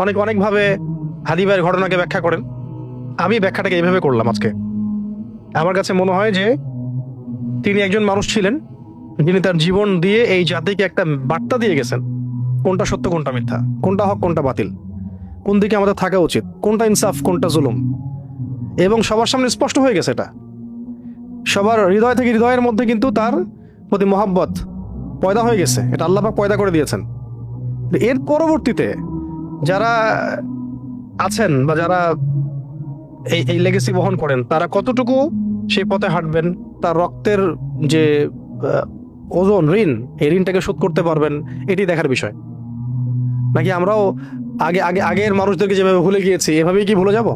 অনেকভাবে হাদি ভাইয়ের ঘটনাকে ব্যাখ্যা করেন। আমি ব্যাখ্যাটাকে এইভাবে করলাম আজকে। আমার কাছে মনে হয় যে তিনি একজন মানুষ ছিলেন যিনি তার জীবন দিয়ে এই জাতিকে একটা বার্তা দিয়ে গেছেন, কোনটা সত্য কোনটা মিথ্যা, কোনটা হক কোনটা বাতিল, কোন দিকে আমাদের থাকা উচিত, কোনটা ইনসাফ কোনটা জুলুম, এবং সবার সামনে স্পষ্ট হয়ে গেছে। এটা সবার হৃদয় থেকে হৃদয়ের মধ্যে কিন্তু তার প্রতি মহাব্বত পয়দা হয়ে গেছে। এটা আল্লাহ পাক পয়দা করে দিয়েছেন। এর পরবর্তীতে যারা আছেন বা যারা এই এই লেগেসি বহন করেন, তারা কতটুকু সেই পথে হাঁটবেন, তার রক্তের যে ওজন ঋণ, এই ঋণটাকে শোধ করতে পারবেন, এটি দেখার বিষয়। নাকি আমরাও আগের মানুষদেরকে যেভাবে ভুলে গিয়েছি এভাবেই কি ভুলে যাব?